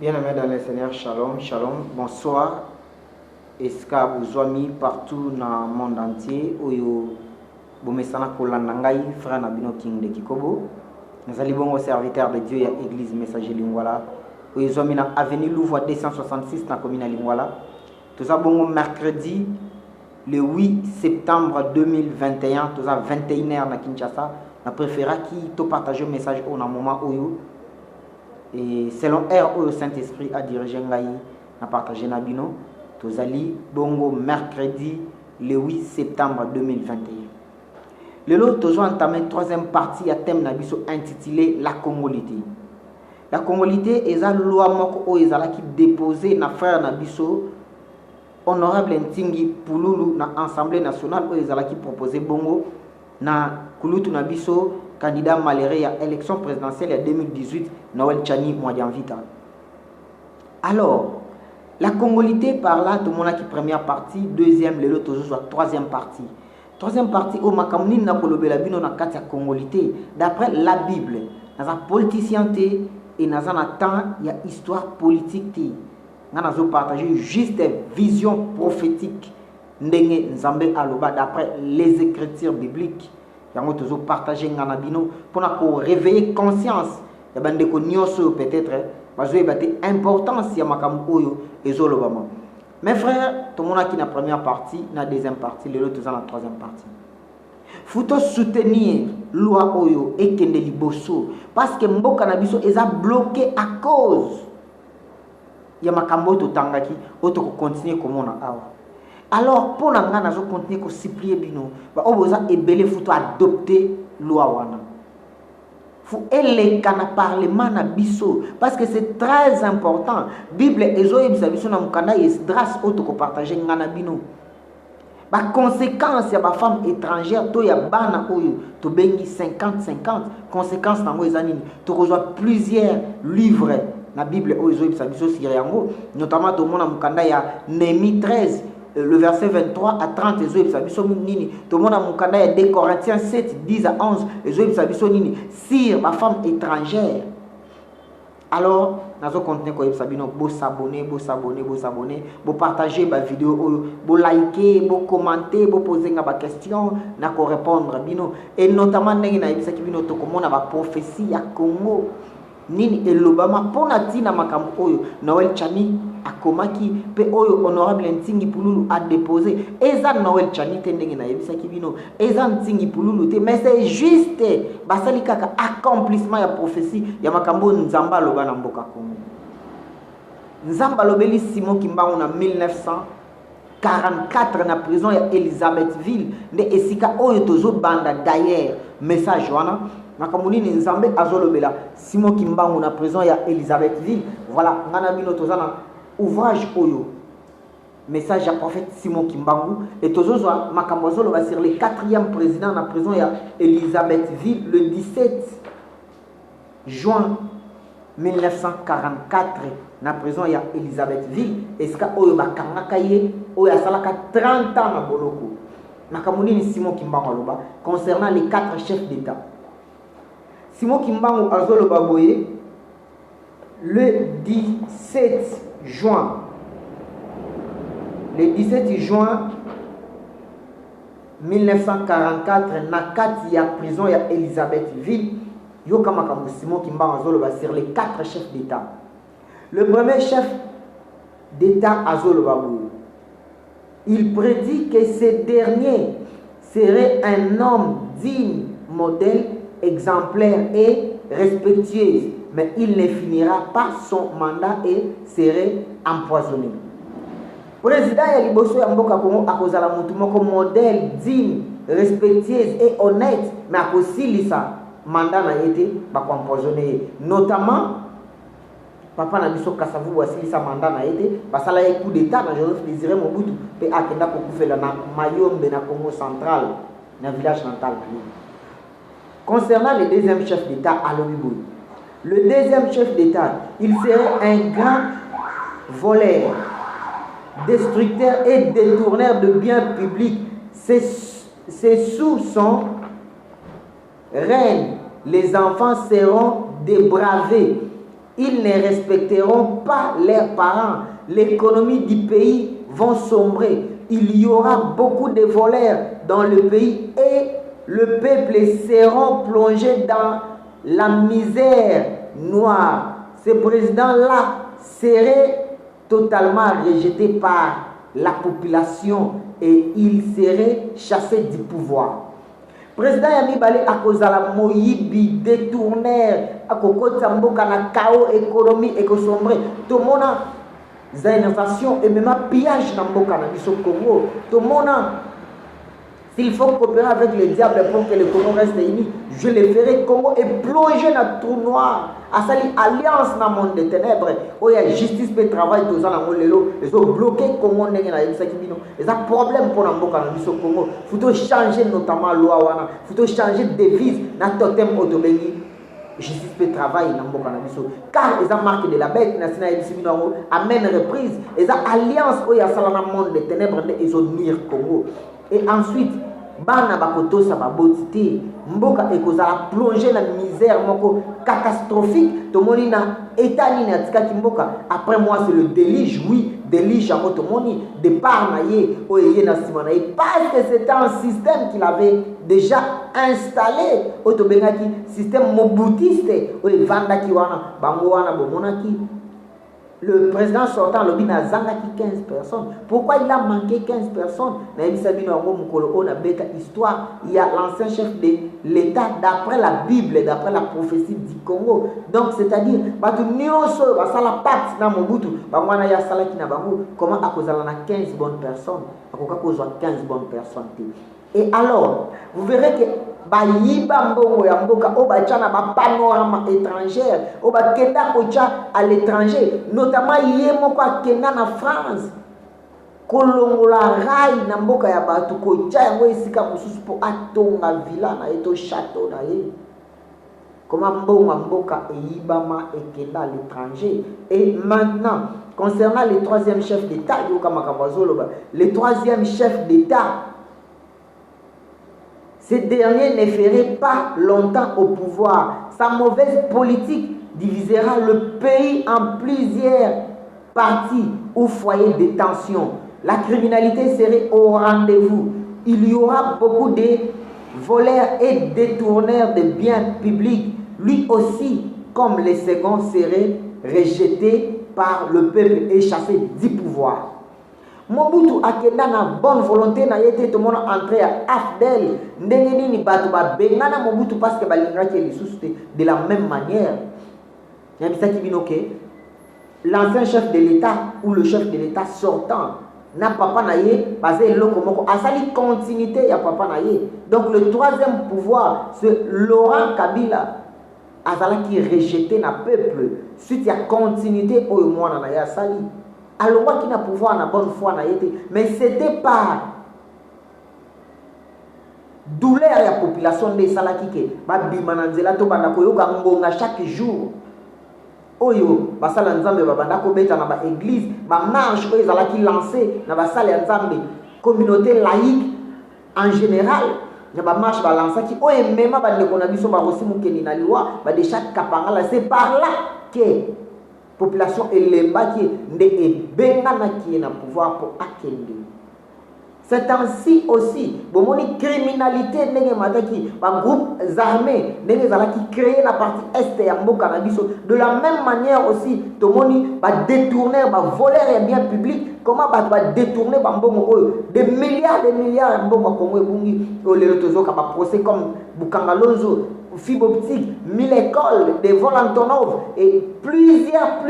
Bien-aimés dans le Seigneur, shalom, shalom, bonsoir. Est-ce que vous avez partout dans le monde entier où vous avez frère Nabino King de Kikobo. Nous allons bon serviteur de Dieu et l'église messager Lingwala. Où vous avez avenue Louvois 266 dans la commune Lingwala. Nous avons mercredi le 8 septembre 2021, nous avons 21h à Kinshasa. Nous préférons que partager le message au moment où et selon R où le Saint-Esprit a dirigé Ngaï à partager Nabino, tous allons bongo mercredi le 8 septembre 2021. Le lot toujours entamé troisième partie à thème Nabiso intitulé la Congolité. La Congolité est la loi moko est la qui déposé na frère Nabiso honorable Ntingi Pululu na Assemblée nationale où est la qui proposé bongo na Kulutu Nabiso candidat malheureux à l'élection présidentielle en 2018, Noël Chani Mwadianvita. Alors, la Congolité par là, tout le monde a qui première partie, deuxième, le lot toujours soit troisième partie. Troisième partie, au Makamuni na kolobela bino na katia Congolité, d'après la Bible, dans la politicienté et dans un temps, il y a histoire politique. Nous avons partagé juste des visions prophétiques ndenge Nzambe aloba d'après les écritures bibliques. Nous avons toujours partagé Nganabino pour réveiller conscience. Il y a des gens peut-être, importance de Makamou et Zolobama. Mes frères, tout le monde qui est dans la première partie, dans la deuxième partie, les autres dans la troisième partie. Il faut soutenir la loi Oyo et Kendeli Bosso parce que Mboka Nabiso est bloqué à cause. Il y a Makambo Tangaki, autre continuer comme on a. Alors, pour nous continuer à supplier bino, on va adopter la loi wana. Faut aller au parlement na biso parce que c'est très important. Bible ezo yebisa biso na mukanda esdras auto ko partager ngana bino. Ba conséquence ya ba femme étrangère to ya bana oyo to bengi 50-50 conséquence nango ezanini to rejoindre plusieurs livres na Bible oyo ezo yebisa biso sur yango notamment to mona mukanda ya Néhémie 13 le verset 23 à 30, tout le monde a mon canal 2 Corinthiens 7, 10 à 11, sire ma femme étrangère. Alors, nous allons continuer à s'abonner, à partager ma vidéo, à liker, à commenter, à poser des questions, à répondre. Et notamment, nous avons une prophétie à Congo. Nini elobama pona tina makambo oyo Noël Chani akomaki pe oyo honorable Ntingi Pululu a déposé eza Noël Chani tendenge na yebisaki bino eza Ntingi Pululu te mais c'est juste basali kaka accomplissement ya prophétie ya makambo Nzamba loba na mboka Kongo. Nzamba lobeli Simon Kimbangu na 1944 na prison ya Elisabethville nde esika oyo tozo banda d'ailleurs message wana Makamuni Nzambe azolobela Simon Kimbangu na prison ya Elisabethville. Voilà, ngana bino tozana ouvrage oyo. Message à prophète Simon Kimbangu et tozozwa makambo azoloba sur le 4e président na prison ya Elisabethville le 17 juin 1944 na prison ya Elisabethville eska oyo bakangaka ye oyo asalaka 30 ans na boloko. Makamuni Simon Kimbangu aloba concernant les 4 chefs d'État. Simon Kimbangu Azolo Baboye, le 17 juin 1944, Nakati ya prison ya Elisabethville, Yokamakamu Simon Kimbangu Azolo sur les 4 chefs d'État. Le premier chef d'État Azolo Baboye, il prédit que ce dernier serait un homme digne, modèle, exemplaire et respectueuse, mais il ne finira pas son mandat et serait empoisonné. Président ya liboso ya mboka Kongo akozala mutu moko modèle digne, respectueuse et honnête, mais akosilisa mandat na yete ba empoisonné. Notamment papa na biso Kasavubu asilisa mandat na yete basala ye coup d'état na Joseph Désiré Mobutu pe akenda kokufela na Mayombe na Congo central na village natal. Concernant le deuxième chef d'État, Alobiboui, le deuxième chef d'État, il serait un grand voleur, destructeur et détourneur de biens publics. C'est sous son règne, les enfants seront débravés Ils ne respecteront pas leurs parents. L'économie du pays va sombrer. Il y aura beaucoup de voleurs dans le pays et le peuple sera plongé dans la misère noire. Ce président-là serait totalement rejeté par la population et il serait chassé du pouvoir. Président Yami Balé a causé la moyibi, détourneur, a kokota mboka na chaos économique et sombre. Tout le monde a une innovation et même un pillage dans mboka na biso Congo. Tout le monde s'il faut coopérer avec le diable pour que le Congo reste uni, je le ferai. Congo est plongé dans le trou noir. À cette alliance dans le monde des ténèbres, où il y a justice et travail, tout ça dans le Congo, ils ont bloqué le Congo. Il y a un problème pour le Congo. Il faut changer notamment la loi, il faut changer de devise dans le totem autobéni. Justice et travail dans le Congo. Car ils ont marqué de la bête, amène reprise. Ils ont alliance où il y a dans le monde des ténèbres, ils ont mis le Congo. Et ensuite, bana bakoto sa babotité mboka ekozala plongé dans la misère moko catastrophique tomoni na état ni na tikaki mboka après moi c'est le déluge oui déluge yango tomoni départ na ye oyeye na sima na ye parce que c'était un système qu'il avait déjà installé otobengaki système mobutiste oye vandaki wana bango wana bomonaki. Le président sortant, le bin a zangaki 15 personnes. Pourquoi il a manqué 15 personnes? Histoire, il y a l'ancien chef de l'État d'après la Bible, d'après la prophétie du Congo. Donc, c'est-à-dire, comment à cause de 15 bonnes personnes? À cause de 15 bonnes personnes. Et alors, vous verrez que bayiba mbongo ya mboka o bachana ba panorama étrangère o ba kenda kocha à l'étranger notamment yemo kwa kenda na France kolongola rai na mboka ya batu kocha yango esika mususu po atonga villa na eto château na ye comment mbongo mboka eyibama ekenda à l'étranger. Et maintenant concernant le troisième chef d'État le troisième chef d'État, ce dernier ne ferait pas longtemps au pouvoir. Sa mauvaise politique divisera le pays en plusieurs parties ou foyers de tension. La criminalité serait au rendez-vous. Il y aura beaucoup de voleurs et détourneurs de biens publics. Lui aussi, comme les seconds, serait rejeté par le peuple et chassé du pouvoir. Mobutu akenda na bonne volonté na yete tout le monde entré à Afdel ndenge nini batu ba bengana Mobutu parce que balingaki lisusu de la même manière. Yabisaki binoke l'ancien chef de l'État ou le chef de l'État sortant na papa na ye basé loko moko asali continuité ya papa na ye. Donc le troisième pouvoir c'est Laurent Kabila azala qui rejeté na peuple suite ya continuité oyo mwana na ya sali. Alors, qui n'a pouvoir na bonne foi na été, mais c'était pas douleur la population de Salakike. Ba bimananzela to banda ko yoka ngonga chaque jour. Oyo basala nzambe babanda ko beta na ba église, ba marche oyo zala ki lancer na basala nzambe, communauté laïque en général. Ya ba marche ba lancer ki oyo mema ba ndeko na biso ba rosi mukeni na liwa, ba de chaque kapangala, c'est par là que population elemba qui est benga na qui na pouvoir pour akende. C'est ainsi aussi bomoni criminalité ndenge mataki ba groupe armés ndenge zala qui créer la partie est ya mboka na biso. De la même manière aussi tomoni ba détourner ba voler les biens publics. Comment ba détourner ba mbongo oyo des milliards ya mbongo Congo ebungi o le tozoka ba procès comme Bukanga Lonzo, fibre optique, 1000 écoles, des vols Antonov et plusieurs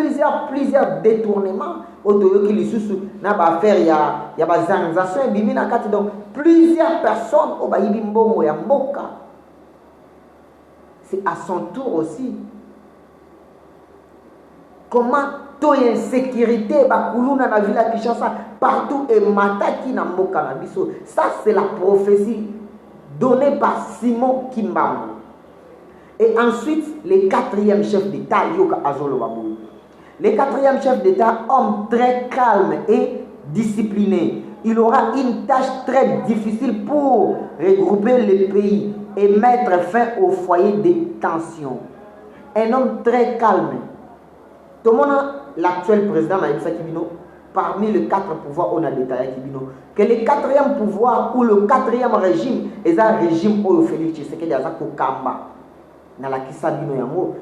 détournements. Autoyo qui lisusu na ba faire ya ba organisation bimi na kati. Donc plusieurs personnes au bayibi mbongo ya mboka. C'est à son tour aussi. Comment to insécurité bakuluna na villa Kinshasa partout et mataki na mboka na biso. Ça c'est la prophétie donnée par Simon Kimbangu. Et ensuite, le quatrième chef d'État, Yoka Azolo Babou. Le quatrième chef d'État, homme très calme et discipliné. Il aura une tâche très difficile pour regrouper le pays et mettre fin au foyer de tension. Un homme très calme Tout le monde, l'actuel président Naïbsa Kibino, parmi les 4 pouvoirs, on a détaillé Kibino, que le 4e pouvoir ou le 4e régime est un régime où Félix Tshisekedi a Kamba. Dans la Kissa Bino Yango.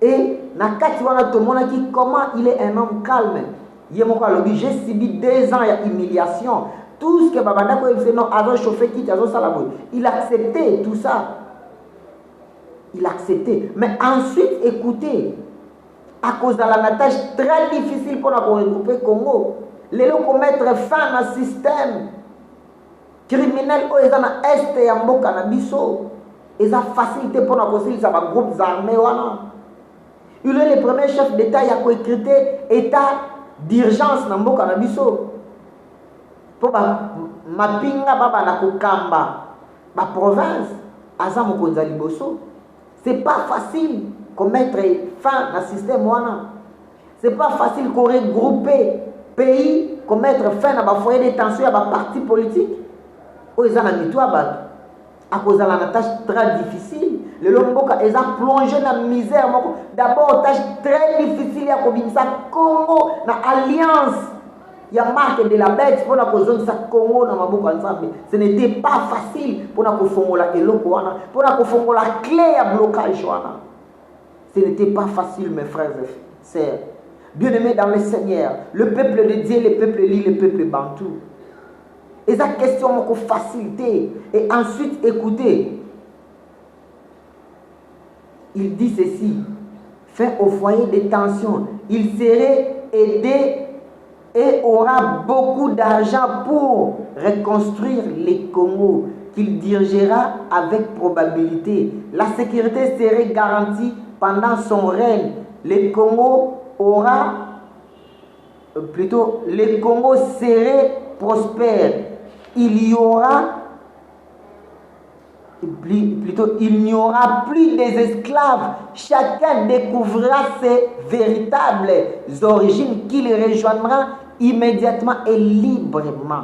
Et na kati wana tout le monde qui comment il est un homme calme. J'ai subi 2 ans d'humiliation. Tout ce que Babanda fait, non, avant chauffé qui il acceptait tout ça. Il acceptait. Mais ensuite, écoutez, à cause de la tâche très difficile pour regrouper le Congo, les gens pour mettre fin à un système criminel où ils ont est et en boka na biso. Ils ont facilité pour nous construire des groupes armés. Il est le premier chef d'État qui a écrit état d'urgence dans Mboka na biso. Pour ma pinga baba na kokamba ba province aza mokonza liboso. C'est pas facile de mettre fin à ce système wana. C'est pas facile de regrouper pays, de mettre fin à ba foyer de tension à ba parti politique. O ils ont mitwa ba à cause de la tâche très difficile. Le Lomboka ils ont plongé dans la misère. D'abord tâche très difficile à Kobimisa Congo na alliance. Il y a marque de la bête pour la cause de Congo dans Maboko ensemble. Ce n'était pas facile pour la kongola eloko wana, pour la kongola clé à blocage wana. Ce n'était pas facile mes frères et sœurs. Bien-aimés dans le Seigneur, le peuple de Dieu, le peuple Li, le peuple Bantou. Et ça question de facilité. Et ensuite écoutez. Il dit ceci. Fin au foyer de tension. Il serait aidé et aura beaucoup d'argent pour reconstruire les Congo qu'il dirigera avec probabilité. La sécurité serait garantie pendant son règne. Le Congo serait prospère. Il n'y aura plus des esclaves. Chacun découvrira ses véritables origines qu'il rejoindra immédiatement et librement.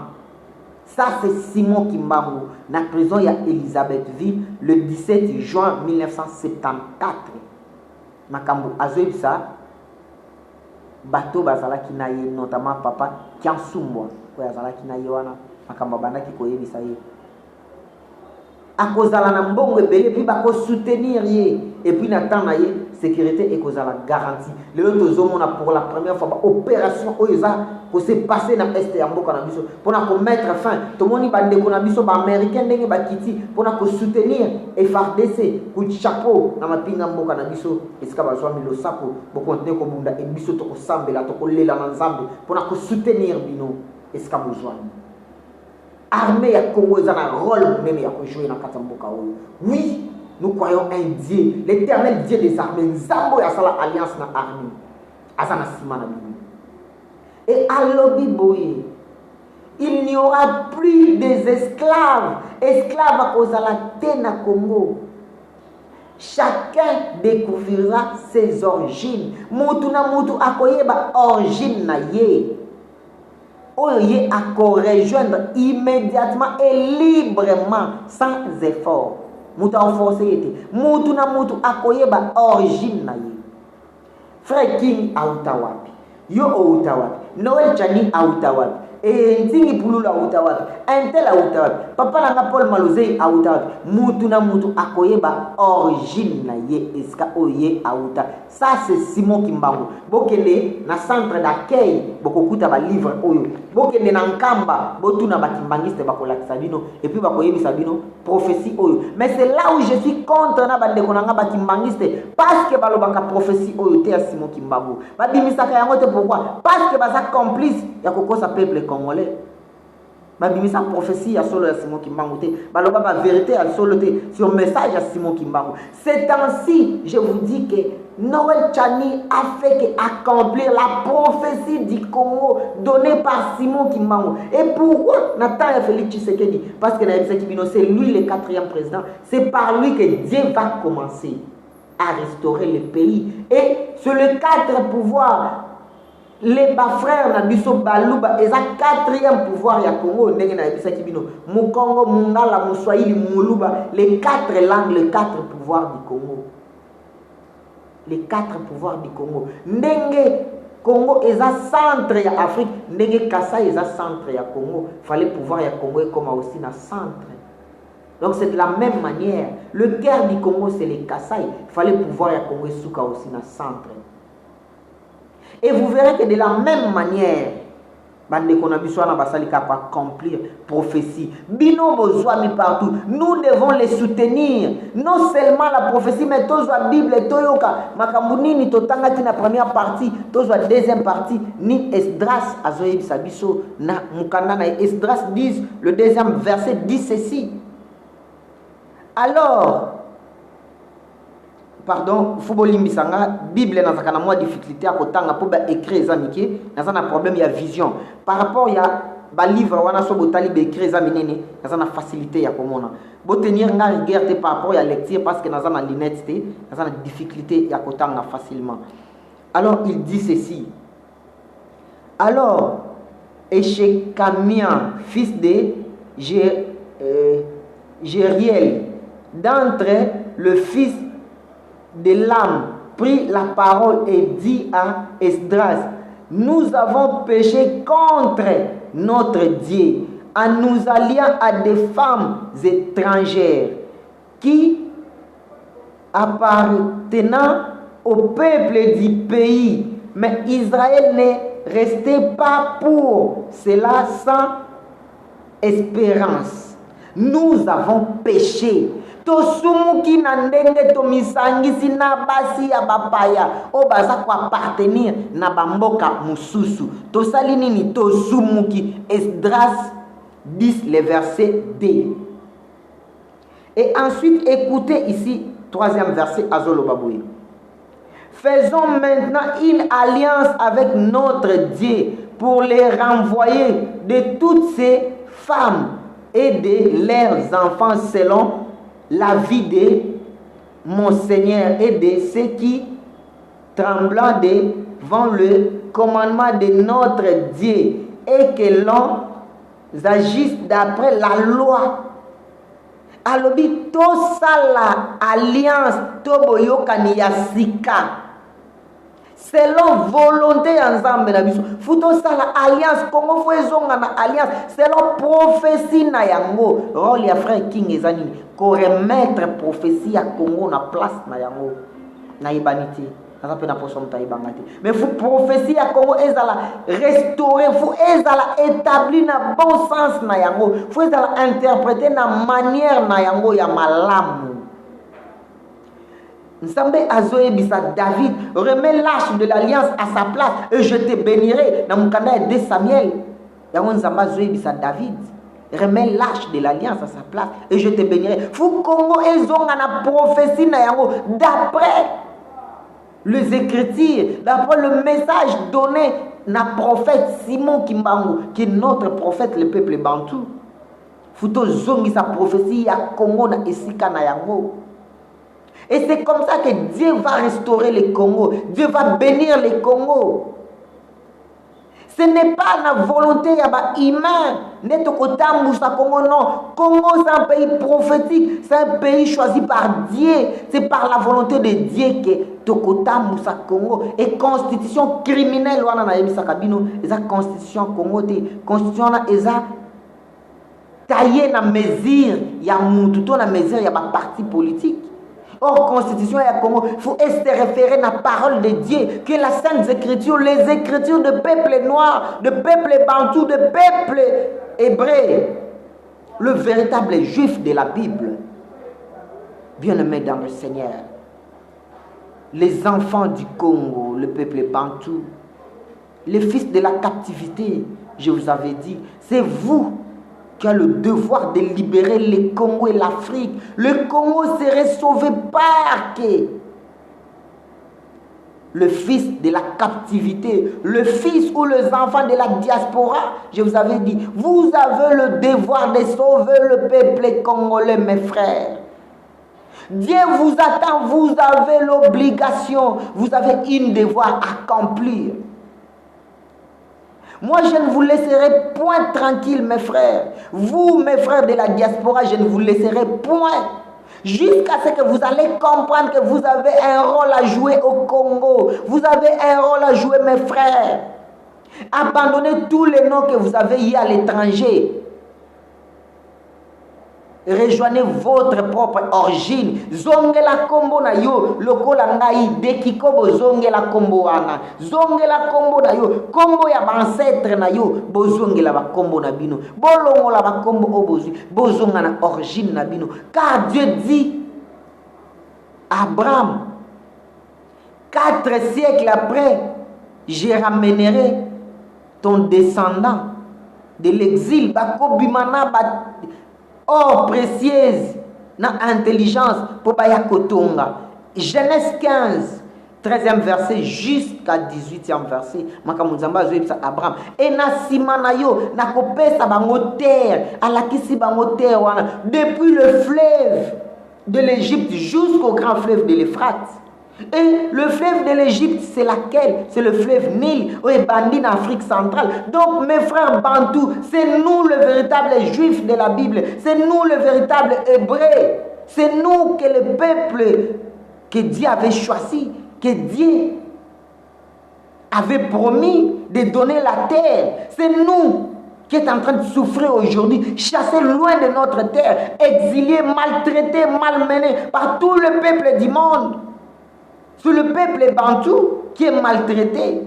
Ça, c'est Simon Kimbangu. Dans la prison, il y a Elisabethville le 17 juin 1974. Makambu Azoïb ça. Bateau Bazala Kinaye, notamment papa Kiansumbwa. Bazala Kinaye wana. Makambu Banda Kikoye Bisaye. À cause de la nambongo et puis bako soutenir et puis n'attend la sécurité et cause de la garantie. Le autre zoom on a pour la première fois opération OESA pour se passer dans l'est et en Mboka na biso pour nous mettre fin. Tout le monde va dire qu'on a biso ba américain dengue ba kiti pour nous soutenir et FARDC coup de chapeau na mapinga Mboka na biso esika ba zwa milo sapo bo continuer ko bunda et biso to ko sambela to ko lela na nzambe pour nous soutenir bino esika besoin. Armée à Congo, ils ont un rôle même à jouer dans Katamboka. Oui, nous croyons un Dieu, l'éternel Dieu des armées. Zambo y a sa alliance dans l'armée. Azana Simana. Et à l'Obiboye, il n'y aura plus des esclaves. Esclaves à cause de la Tena Congo. Chacun découvrira ses origines. Moutuna Moutou akoyeba origine na ye. Oye à rejoindre immédiatement et librement sans effort. Moutou a forcé été. Moutou na moutou akoyeba origine na ye. Frère King a utawapi. Yo o utawapi. Noël Chani a utawapi. Et Nzingi Pululu a utawapi. Intel a utawapi. Papa Nanga Paul Malosei a utawapi. Moutou na moutou akoyeba origine na ye. Eska oye a uta. Ça c'est Simon Kimbangu. Bokele na centre d'accueil. Bokokuta ba livre oyo. Bokele na nkamba. Botuna ba kimbangiste bakolakisa bino. Et puis bakoyebisa bino prophétie oyo. Mais c'est là où je suis contre na bandeko nanga ba kimbangiste. Parce que balobaka prophétie oyo te ya Simon Kimbangu. Babimisaka yango te pourquoi? Parce que baza complice ya kokosa peuple congolais. Babimisa prophétie à solo ya Simon Kimbangu te. Baloba ba vérité à solo te sur message à Simon Kimbangu. C'est ainsi, je vous dis que Noël Chani a fait accomplir la prophétie du Congo donnée par Simon Kimbangu. Et pourquoi Nathan Félix Tshisekedi? Parce que c'est lui le 4e président. C'est par lui que Dieu va commencer à restaurer le pays. Et sur les 4 pouvoirs, les frères na biso baluba eza 4e pouvoir ya Congo ndenge na bisa kibino Mukongo Mungala Muswahili Muluba les 4 langues les 4 pouvoirs du Congo. les 4 pouvoirs du Congo. Ndenge Congo est un centre ya Afrique, ndenge Kasai est un centre ya Congo. Fallait pouvoir ya Congo comme aussi un centre. Donc c'est de la même manière. Le cœur du Congo c'est les Kasai. Fallait pouvoir ya Congo souka aussi un centre. Et vous verrez que de la même manière, accomplir prophétie. Bino bozwami partout. Nous devons les soutenir. Non seulement la prophétie, mais tous la Bible, toyoka. Makambuni ni totanga na première partie, tous la deuxième partie. Ni Esdras azoyebi sabiso na mukanda na Esdras 10, le deuxième verset dit ceci. Alors, pardon, football misanga Bible na zakana moi difficulté à kotanga pour écrire zamike, na un problème il y a vision. Par rapport il y a ba livre wana so botali be écrire zaminene, na na facilité ya komona. Bo tenir nga rigueur par rapport à lecture parce que na na lunette té, na na difficulté ya kotanga facilement. Alors il dit ceci. Alors Échekamian, fils de Jériel, d'entre le fils de l'âme, prit la parole et dit à Esdras, nous avons péché contre notre Dieu en nous alliant à des femmes étrangères qui appartenant au peuple du pays. Mais Israël ne restait pas pour cela sans espérance. Nous avons péché. Tosumuki na ndenge tomisangisi na basi ya bapaya o baza kwa appartenir na bamboka mususu. Tosali nini tosumuki. Esdras 10 le verset D. Et ensuite écoutez ici troisième verset Azolo Baboué. Faisons maintenant une alliance avec notre Dieu pour les renvoyer de toutes ces femmes et de leurs enfants selon la vie de mon Seigneur et de ceux qui, tremblant devant le commandement de notre Dieu, et que l'on agisse d'après la loi. Alobi to sala alliance to boyokani ya sika. Selon volonté ensemble na biso. Futo sala alliance Congo fwezonga na alliance selon prophétie na yango. Rôle ya frère King ezanini ko remettre prophétie ya Congo na place na yango. Na ibaniti. Ça peut na posom ta ibangati. Mais faut prophétie ya Congo ezala restaurer, faut ezala établir na bon sens na yango. Faut ezala interpréter na manière na yango ya malamu. Nsambe azoe bisa David, remets l'arche de l'alliance à sa place et je te bénirai. Dans mon canal de Samuel, yango nzamba azoe bisa David, remets l'arche de l'alliance à sa place et je te bénirai. Fou Congo ezonga na prophétie na yango d'après les Écritures, d'après le message donné na prophète Simon Kimbangu, qui est notre prophète le peuple bantou. Futo zongi sa prophétie ya Congo na esika na yango. Et c'est comme ça que Dieu va restaurer le Congo. Dieu va bénir le Congo. Ce n'est pas la volonté humaine. Congo, non. Congo, c'est un pays prophétique. C'est un pays choisi par Dieu. C'est par la volonté de Dieu que Tokota Moussa Congo. Et constitution criminelle, la constitution Congo, constitution là, taillé na mesure, il y a moututo na mesure, il y a ma parti politique. Or, constitution et Congo, il faut se référer à la parole de Dieu, que la Sainte Écriture, les Écritures de peuple noir, de peuple bantou, de peuple hébreu, le véritable juif de la Bible. Bien-aimés dans le Seigneur, les enfants du Congo, le peuple bantou, les fils de la captivité, je vous avais dit, c'est vous qui a le devoir de libérer le Congo et l'Afrique. Le Congo serait sauvé par que le fils de la captivité, le fils ou les enfants de la diaspora, je vous avais dit, vous avez le devoir de sauver le peuple congolais, mes frères. Dieu vous attend, vous avez l'obligation, vous avez un devoir à accomplir. Moi, je ne vous laisserai point tranquille, mes frères. Vous, mes frères de la diaspora, je ne vous laisserai point. Jusqu'à ce que vous allez comprendre que vous avez un rôle à jouer au Congo. Vous avez un rôle à jouer, mes frères. Abandonnez tous les noms que vous avez eu à l'étranger. Rejoignez votre propre origine. Zongela kombo na yo lokola ngai dekikobo zongela kombo wana. Zongela kombo na yo kombo ya ancêtre na yo bozongela ba kombo na bino. Bolongola ba kombo obozi bozonga na origine na bino. Car Dieu dit Abraham 4 siècles après, je ramènerai ton descendant de l'exil bakobimana ba or précieuse na intelligence pour baya kotonga. Genèse 15 13e verset jusqu'à 18e verset. Makamuzamba zoebisa Abraham et na sima na yo na kopesa bango terre alakisi bango terre wana depuis le fleuve de l'Égypte jusqu'au grand fleuve de l'Euphrate. Et le fleuve de l'Égypte, c'est laquelle? C'est le fleuve Nil, ou est bandit en Afrique centrale. Donc, mes frères bantous, c'est nous le véritable juif de la Bible. C'est nous le véritable hébreu. C'est nous que le peuple que Dieu avait choisi, que Dieu avait promis de donner la terre. C'est nous qui est en train de souffrir aujourd'hui, chassés loin de notre terre, exilés, maltraités, malmenés par tout le peuple du monde. C'est le peuple bantou qui est maltraité.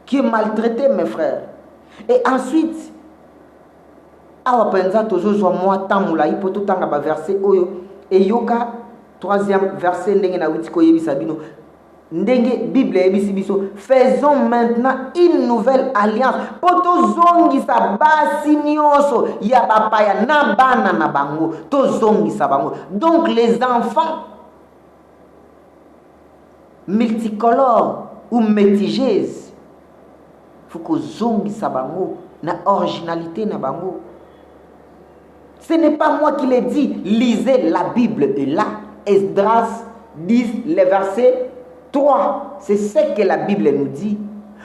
Qui est maltraité, mes frères. Et ensuite, awa penza tozo zo moi tamula ipo tout tanga ba verset oyo et yoka 3e verset ndenge na witiko yebisa bino ndenge Bible yebisi biso faisons maintenant une nouvelle alliance poto zongisa basi nyonso ya bapaya na bana na bango to zongisa bango. Donc les enfants multicolores ou métigeuses, faut que zongi sabango na originalité na bango. Ce n'est pas moi qui l'ai dit, lisez la Bible est là. Esdras 10, le verset 3, c'est ce que la Bible nous dit.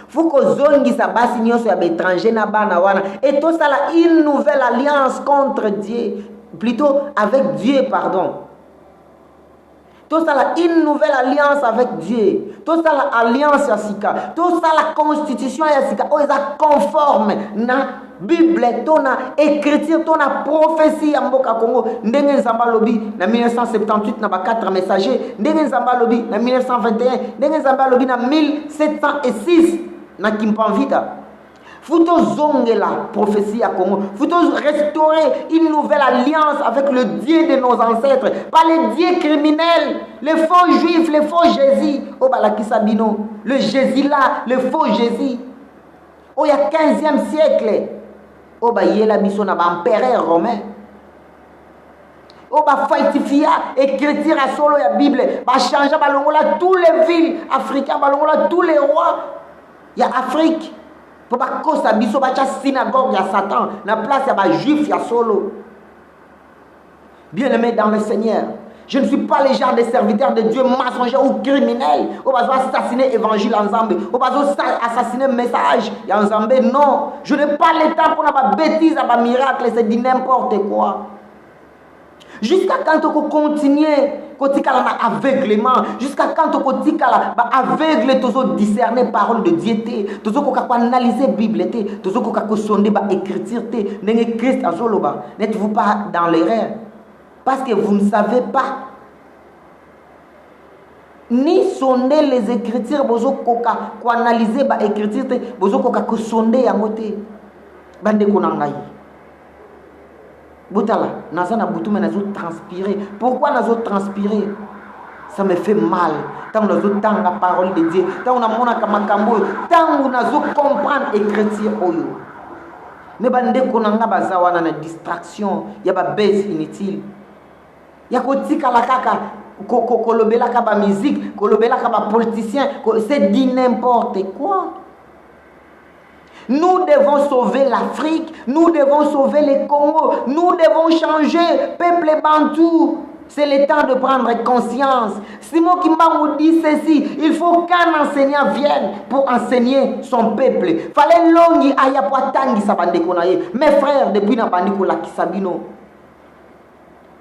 Faut que zongi sabasi nyonso ya étranger na bana wana et tout ça là une nouvelle alliance contre Dieu, plutôt avec Dieu, pardon. Tout ça là, une nouvelle alliance avec Dieu. Tout ça là, alliance Yassika. Tout ça la constitution Yassika. Oh, ils conforme na Bible, tona écriture, tona prophétie à Mboka Congo. Ndenge Nzamba Lobi, na 1978, na 4 messagers. Ndenge Nzamba Lobi, na 1921. Ndenge Nzamba Lobi, na 1706, na Kimpanvita. Faut zonger la prophétie à Congo. Faut restaurer une nouvelle alliance avec le Dieu de nos ancêtres. Pas les dieux criminels, les faux juifs, les faux Jésus. Oh, Balakisabino, le Jésus là, le faux Jésus. Oh, il y a 15e siècle. Oh, il y a la mission d'un empereur romain. Oh, falsifier écriture à solo la Bible. Changer tous les villes africaines, tous les rois. Il y a Afrique. Pour pas cause à biso bacha synagogue ya Satan na place ya ba juif ya solo. Bien-aimé dans le Seigneur, je ne suis pas le genre de serviteur de Dieu mensongers ou criminels. On va assassiner l'évangile ensemble. On va assassiner le message ensemble. Non, je n'ai pas le temps pour la bêtise, la miracle, c'est dit n'importe quoi. Jusqu'à quand on continue aveuglement, jusqu'à quand on aveugle, toujours discerner parole de Dieu, toujours analyser la Bible, toujours sonder l'écriture, n'êtes-vous pas dans l'erreur? Parce que vous ne savez pas ni sonder les écritures, vous analyser l'écriture, vous sonder à côté. Bande konangai. Boutala, nazana boutouma nazo transpirer. Pourquoi nazo transpirer? Ça me fait mal. Tant nazo tang la parole de Dieu, tant on a mona kamakambo, tant on nazo comprendre écriture oyo. Ne bande konanga bazawana na distraction, ya ba baisse inutile. Ya kotika la kaka kolobela ka ba musique, kolobela ka ba politicien, c'est dit n'importe quoi. Nous devons sauver l'Afrique, nous devons sauver le Congo, nous devons changer, peuple bantou. C'est le temps de prendre conscience. Simon Kimbangu dit ceci, il faut qu'un enseignant vienne pour enseigner son peuple. Fallait longi ayapoatangi sabande konaye. Mes frères, depuis na bandiko la kisabino.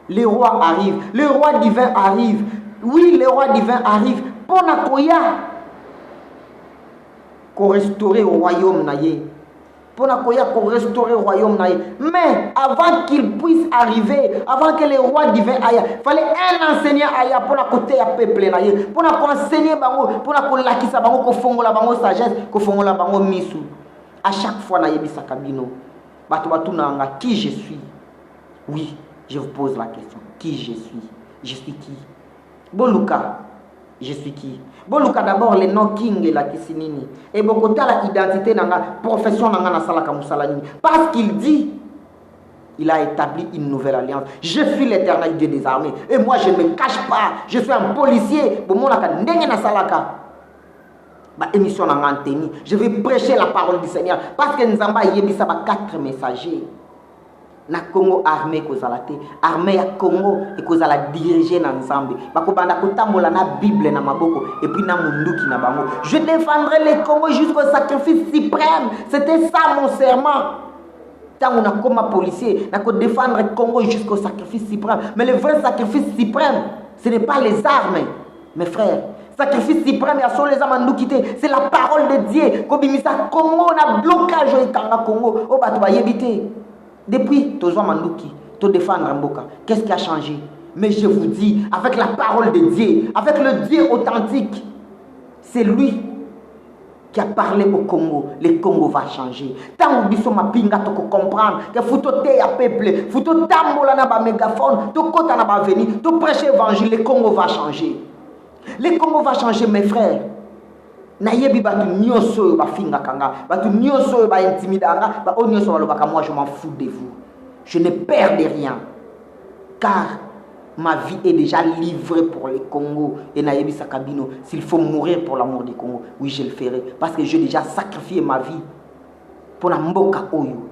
Le roi arrive. Le roi divin arrive. Oui, le roi divin arrive. Pour nakoya. Qu'on restaurer le royaume naye. Pour nakoya qu'on restaurer le royaume naye. Mais avant qu'il puisse arriver, avant que le roi divin aille, il fallait un enseignant aille pour na côté à peuple naye. Pour na enseigner bango, pour na lakisa bango ko fongola bango sagesse, ko fongola bango misu. À chaque fois naye bisaka bino. Batu batu nanga qui je suis. Oui, je vous pose la question. Qui je suis? Je suis qui? Boluka, je suis qui? Boluka d'abord le nom King et la Kisinini. Et Bokota la identité nanga, profession nanga na salaka musalani. Parce qu'il dit, il a établi une nouvelle alliance. Je suis l'Éternel Dieu des armées. Et moi je ne me cache pas. Je suis un policier. Bomonaka ndenge na salaka. Ba émission nanga anteni. Je vais prêcher la parole du Seigneur. Parce que Nzamba yebisa ba 4 messagers. Na Congo armée kozalate armée ya Congo et kozala diriger na Nzambe bakobanda kotambola na Bible na maboko et puis na munduki na bango. Je défendrai le Congo jusqu'au sacrifice suprême. C'était ça mon serment. Tant on a comme policier na ko défendre le Congo jusqu'au sacrifice suprême. Mais le vrai sacrifice suprême, ce n'est pas les armes, mes frères. Sacrifice suprême ya sur les âmes quitter, c'est la parole de Dieu. Kobimisa Congo na blocage au Kanga Congo o batu ba yebite. Depuis, tu as Mandouki, tu défendre Mboka. Qu'est-ce qui a changé? Mais je vous dis, avec la parole de Dieu, avec le Dieu authentique, c'est lui qui a parlé au Congo. Le Congo va changer. Tant que vous pinga to comprendre que faut te à peuple, faut te tambola na ba mégaphone, to kota na ba venir, to prêcher l'évangile, le Congo va changer. Le Congo va changer, mes frères. Nayebi batu nyoso ba finga kanga batu nyoso ba intimidanga ba onyoso balobaka moi je m'en fous de vous. Je ne perds de rien car ma vie est déjà livrée pour le Congo et nayebi sakabino s'il faut mourir pour l'amour du Congo, oui je le ferai parce que j'ai déjà sacrifié ma vie pour la mboka oyo.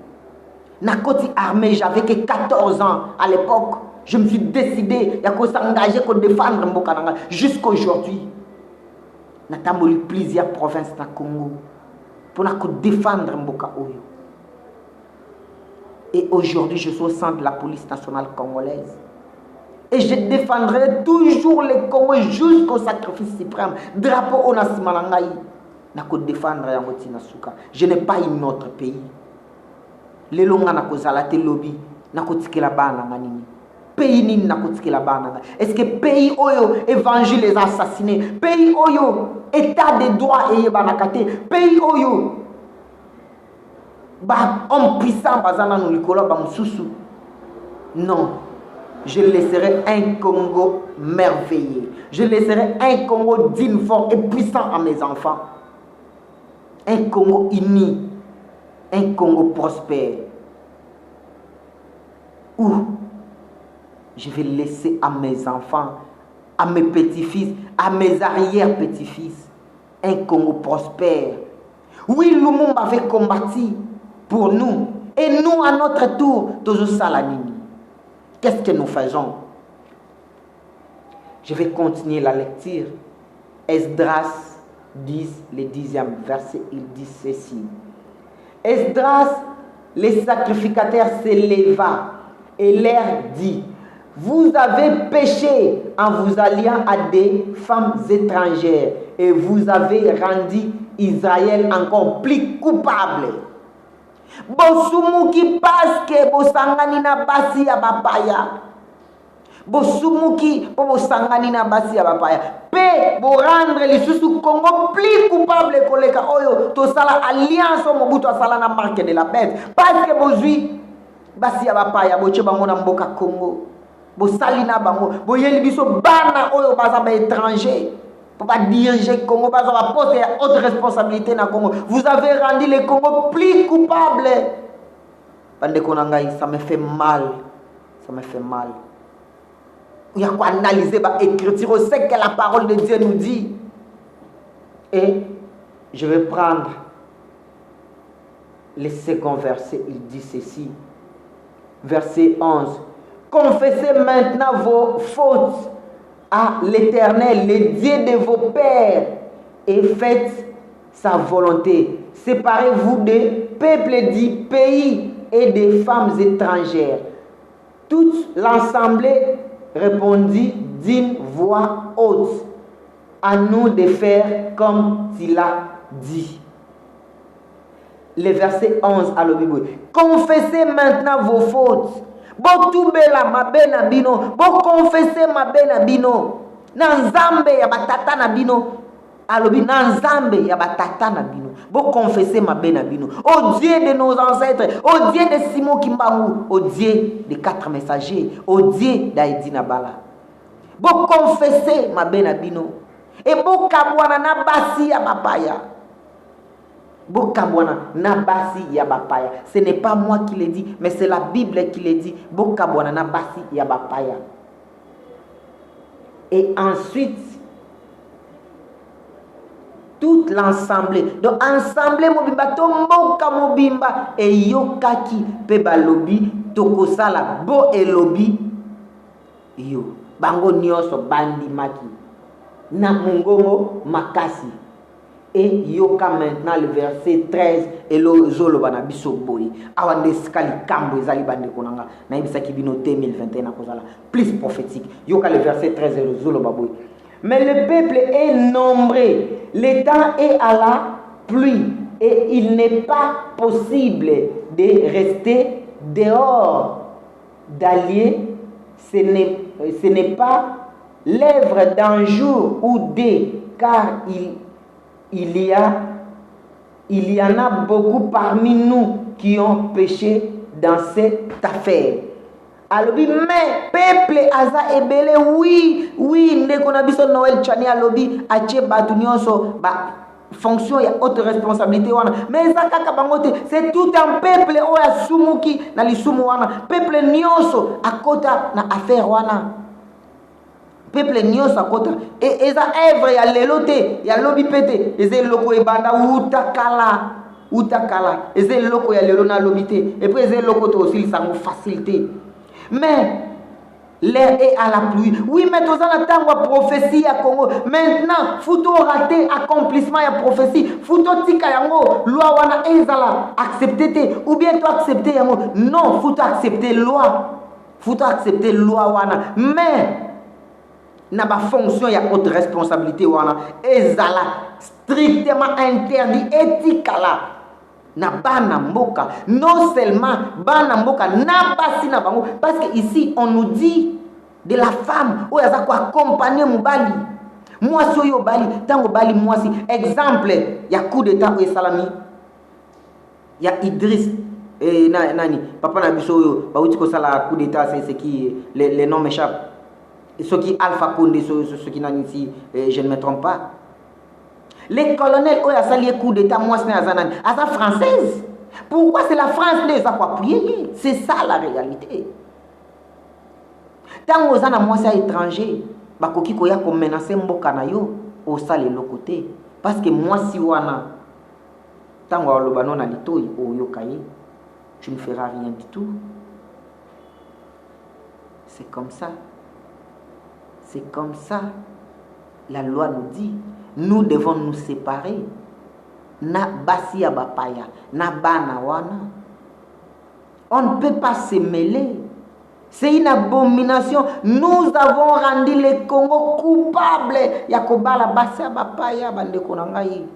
Nakoti armée, j'avais que 14 ans à l'époque. Je me suis décidé à s'engager pour défendre mboka nanga jusqu'à aujourd'hui. Nous avons eu plusieurs provinces dans le Congo pour défendre Mboka Oyo. Et aujourd'hui, je suis au sein de la police nationale congolaise. Et je défendrai toujours le Congo jusqu'au sacrifice suprême. Drapeau au Nasimalangaï. Je défendre Yangotina Souka. Je n'ai pas un autre pays. Les longs na kozalate lobby. Na kotikela bana manini. Pays ni na kotikela bana. Est-ce que pays oyo évangile les assassinés? Pays oyo état de droit et banakate. Pays oyo ba homme puissant bazana no likolo ba mususu. Non. Je laisserai un Congo merveilleux. Je laisserai un Congo digne, fort et puissant à mes enfants. Un Congo uni. Un Congo prospère. Où je vais laisser à mes enfants, à mes petits-fils, à mes arrière-petits-fils, un Congo prospère. Oui, Lumumba avait combattu pour nous. Et nous, à notre tour, toujours Salanini. Qu'est-ce que nous faisons? Je vais continuer la lecture. Esdras 10, le 10e verset, il dit ceci. Esdras, le sacrificateur, s'éleva et leur dit: vous avez péché en vous alliant à des femmes étrangères et vous avez rendu Israël encore plus coupable. Bosumuki parce que bosangani na basi ya bapaya. Bosumuki po bosangani na basi ya bapaya. Pe bo rendre les sous Congo plus coupable koleka oyo to sala alliance o mobutu asala na marque de la bête parce que bozui basi ya bapaya boche bango na mboka Congo. Bosali na bango boyeli biso bana oyo baza ba étranger. Pour pas diriger Congo, pas avoir posé autre responsabilité dans le Congo. Vous avez rendu le Congo plus coupable. Ça me fait mal. Ça me fait mal. Il y a quoi analyser, écrire. C'est que la parole de Dieu nous dit. Et je vais prendre le second verset. Il dit ceci. Verset 11. Confessez maintenant vos fautes à l'Éternel, le Dieu de vos pères, et faites sa volonté. Séparez-vous des peuples du pays et des femmes étrangères. Toute l'assemblée répondit d'une voix haute, à nous de faire comme il a dit. Le verset 11 à l'Obiboui. Confessez maintenant vos fautes. Bo tubela mabe na bino. Bo confessez mabe na bino. Na nzambe ya batata na bino. Alobi na nzambe ya batata na bino. Bo confessez mabe na bino. Au Dieu de nos ancêtres. Au Dieu de Simon Kimbangu. Au Dieu des 4 messagers. Au Dieu d'Aïdi Nabala. Bo confessez mabe na bino. Et bo kabwana na basi ya bapaya. Bokabwana nabasi ya bapaya. Ce n'est pas moi qui le dis, mais c'est la Bible qui le dit. Bokabwana nabasi ya bapaya. Et ensuite, toute l'assemblée. Donc, ensemble mobimba, tomboka mobimba, et yokaki peba lobi, tokosala bo e lobi, yo. Bango nyoso bandi maki. Na mungongo makasi. Et yoka maintenant le verset 13 et le zolobana biso boy awande skali kambo ezali bande konanga na ibisa kibino 2021 na kozala plus prophétique yoka le verset 13 et le zoloba boy. Mais le peuple est nombreux, le temps est à la pluie et il n'est pas possible de rester dehors d'allier. Ce n'est pas l'œuvre d'un jour ou deux, car il y en a beaucoup parmi nous qui ont péché dans cette affaire. Alobi, mais peuple aza ebele, oui, ndeko na biso Noël Chani alobi, ache batu nyonso, fonction ya haute responsabilité wana. Mais kaka bangote, c'est tout un peuple oya sumuki na lisumu wana. Peuple nyonso akota na affaire wana. Peuple nyonso akota et eza œuvre ya lelote ya lobi pete eze loko ebanda utakala eze loko ya lelo na lobite et puis eze loko to aussi ça me facilité. Mais l'air est à la pluie. Oui, mais tous en attendant prophétie à Congo. Maintenant, faut rater accomplissement ya prophétie. Faut tika yango loi wana ezala accepter ou bien toi accepter yango. Non, faut accepter loi. Faut accepter loi wana. Mais na ba fonction ya haute responsabilité wana ezala strictement interdit éthiquement na bana mboka. Non seulement bana mboka na basi na bango, parce que ici on nous dit de la femme ou yaza ko accompagner mubali mwasi oyo bali tango bali mwasi. Exemple ya coup d'état ou salami ya Idriss nani papa na biso oyo ba uti ko sala coup d'état. C'est qui les noms m'échappent. Ce qui Alpha Condé, ce qui n'a ici, je ne me trompe pas. Les colonels, oh, a sali coup d'état, moi, c'est la française. Pourquoi c'est la France qui les a appuyés? C'est ça la réalité. Tant que vous moi, c'est étranger, bakoki koya ko menacer mboka na yo au sale le côté. Parce que moi, si wana, tant que le banon a litoy, au yokaye, tu ne feras rien du tout. C'est comme ça. C'est comme ça. La loi nous dit, nous devons nous séparer. Na basi ya bapaya, na bana wana. On ne peut pas se mêler. C'est une abomination. Nous avons rendu le Congo coupable. Yakobala basi ya bapaya bande konangai.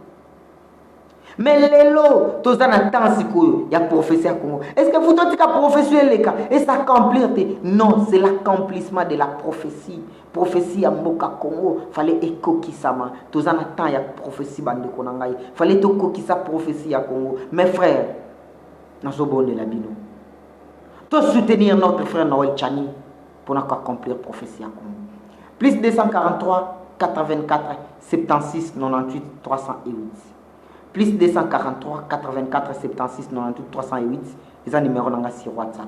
Mais lelo, tous en attendent si il y a prophétie à Congo. Est-ce que vous avez prophétie les cas et s'accomplir? Non, c'est l'accomplissement de la prophétie. Prophétie à Mboka Congo, fallait éco qui sama. Tous en attendent il y a prophétie bande konangai. Fallait éco qui sa prophétie à Congo. Mes frères, nous sommes bons de la bino. Tous soutenir notre frère Noël Chani pour accomplir prophétie à Congo. Plus 243 84 76 98 308. Plus 243 84 76 98 308. C'est un numéro sur WhatsApp.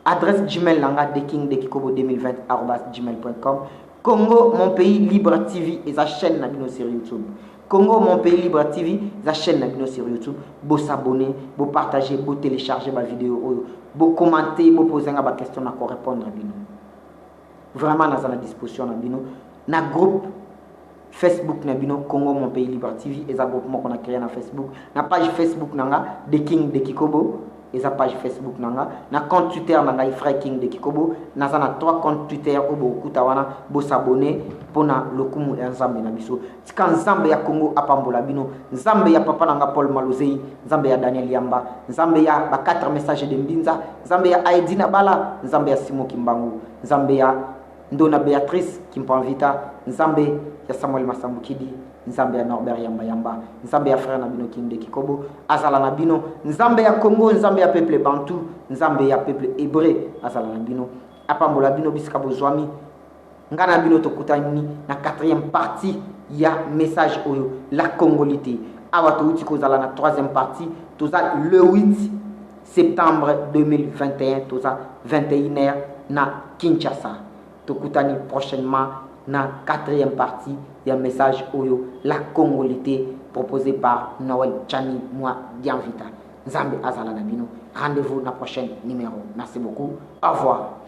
Adresse Gmail langa dekingdekikobo2020@gmail.com. Congo mon pays libre TV et sa chaîne nabino sur YouTube. Congo mon pays libre TV, sa chaîne nabino sur YouTube. Vous s'abonner, vous partager, vous télécharger ma vidéo, vous commenter, vous poser une question à répondre nabino. Vraiment dans la disposition nabino. Na groupe Facebook nabino Congo mon pays libre TV et ça groupement qu'on a créé na Facebook. Na page Facebook nanga The King de Kikobo. eza page Facebook nanga na compte Twitter nanga Frère King de Kikobo naza na 3 comptes Twitter obo kuta wana bo s'abonner pona lokumu ya nzambe na biso tika nzambe ya Congo apambola bino nzambe ya papa nanga Paul Malozei nzambe ya Daniel Yamba nzambe ya ba 4 messages de Mbinza nzambe ya Aidina Bala nzambe ya Simo Kimbangu nzambe ya Ndona Beatrice Kimpanvita nzambe ya Samuel Masambukidi nzambe ya Norbert Yamba Yamba nzambe ya frère Nabino King de Kikobo azala Nabino nzambe ya Congo nzambe ya peuple Bantu nzambe ya peuple Hébreu azala Nabino apambola bino bisika bozwami ngana bino tokutani na 4e partie ya message oyo la congolité awa touti kozala na 3e partie toza le 8 septembre 2021 toza 21h na Kinshasa tokutani prochainement na 4e partie il y a un message oyo la congolité proposé par Noël Chani moi Dianvita Nzambe azala na bino rendez-vous na prochaine numéro merci beaucoup au revoir.